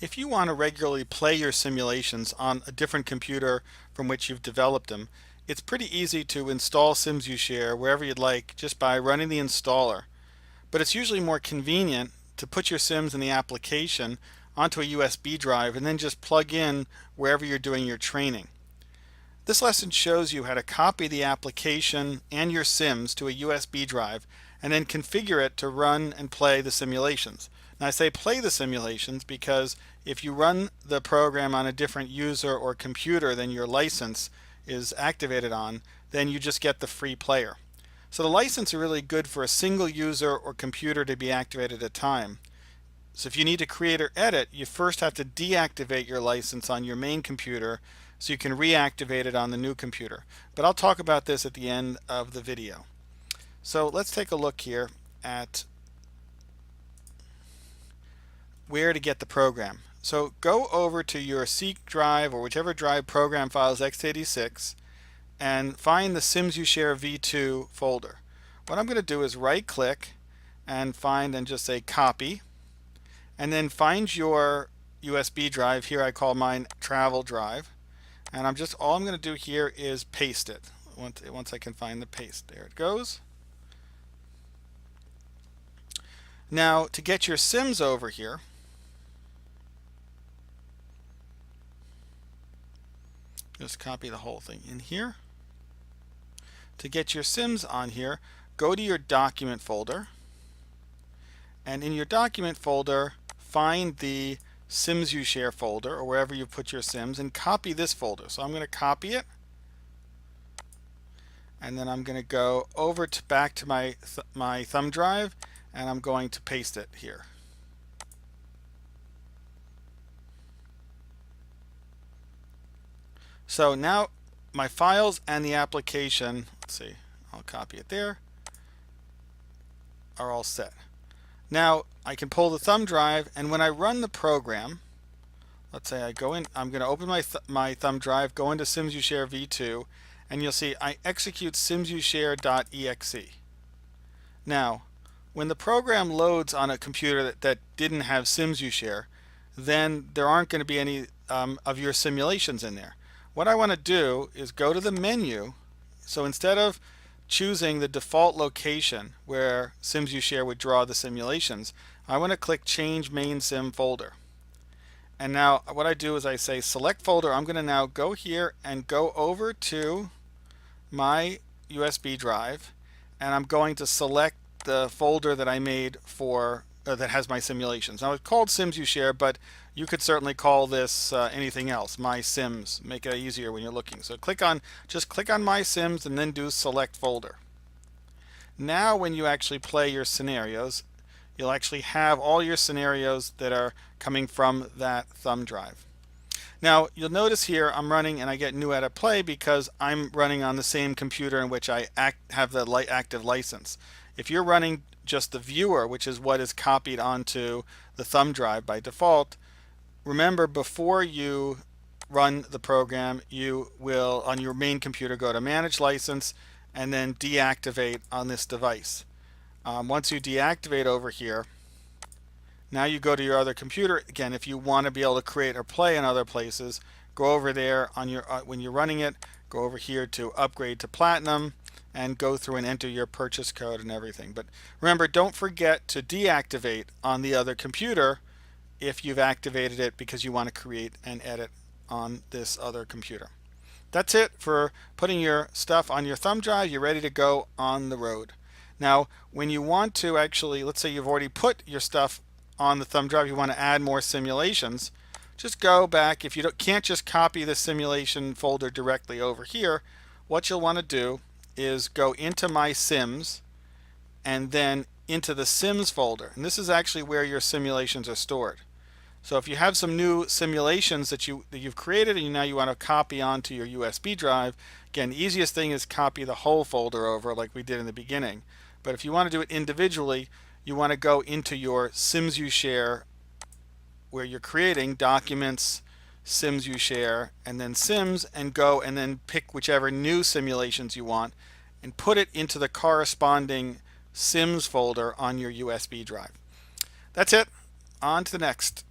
If you want to regularly play your simulations on a different computer from which you've developed them, it's pretty easy to install SimsUshare wherever you'd like just by running the installer. But it's usually more convenient to put your Sims in the application onto a USB drive and then just plug in wherever you're doing your training. This lesson shows you how to copy the application and your Sims to a USB drive and then configure it to run and play the simulations. Now I say play the simulations because if you run the program on a different user or computer than your license is activated on, then you just get the free player. So the license are really good for a single user or computer to be activated at a time. So if you need to create or edit, you first have to deactivate your license on your main computer so you can reactivate it on the new computer. But I'll talk about this at the end of the video. So let's take a look here at where to get the program. So go over to your C drive or whichever drive program files x86 and find the SimsUshare v2 folder. What I'm going to do is right click and find and just say copy, and then find your USB drive. Here I call mine travel drive, and all I'm going to do here is paste it once I can find the paste. There it goes. Now to get your Sims over here, just copy the whole thing in here. To get your Sims on here, go to your document folder, and in your document folder find the SimsUshare folder or wherever you put your Sims and copy this folder. So I'm going to copy it, and then I'm going to go over to back to my thumb drive, and I'm going to paste it here. So now my files and the application, let's see, I'll copy it there, are all set. Now I can pull the thumb drive, and when I run the program, let's say I go in, I'm going to open my thumb drive, go into SimsUshare v2, and you'll see I execute simsushare.exe. Now when the program loads on a computer that didn't have SimsUshare, then there aren't going to be any of your simulations in there. What I want to do is go to the menu. So instead of choosing the default location where SimsUshare would draw the simulations, I want to click Change Main Sim Folder. And now what I do is I say Select Folder. I'm going to now go here and go over to my USB drive, and I'm going to select the folder that I made for that has my simulations. Now it's called SimsUshare, but you could certainly call this anything else. My Sims. Make it easier when you're looking. So just click on My Sims and then do Select Folder. Now when you actually play your scenarios, you'll actually have all your scenarios that are coming from that thumb drive. Now you'll notice here I'm running and I get new edit play because I'm running on the same computer in which I have the active license. If you're running just the viewer, which is what is copied onto the thumb drive by default, remember before you run the program, you will on your main computer go to Manage License and then deactivate on this device. Once you deactivate over here, now you go to your other computer. Again, if you want to be able to create or play in other places, go over there on your when you're running it, go over here to Upgrade to Platinum and go through and enter your purchase code and everything. But remember, don't forget to deactivate on the other computer if you've activated it because you want to create and edit on this other computer. That's it for putting your stuff on your thumb drive. You're ready to go on the road. Now when you want to actually, let's say you've already put your stuff on the thumb drive, you want to add more simulations, just go back. If you can't just copy the simulation folder directly over here, what you'll want to do is go into My Sims and then into the Sims folder, and this is actually where your simulations are stored. So if you have some new simulations that you've created and now you want to copy onto your USB drive, again, the easiest thing is copy the whole folder over like we did in the beginning. But if you want to do it individually, you want to go into your SimsUshare where you're creating Documents, SimsUshare, and then Sims, and go and then pick whichever new simulations you want and put it into the corresponding Sims folder on your USB drive. That's it. On to the next.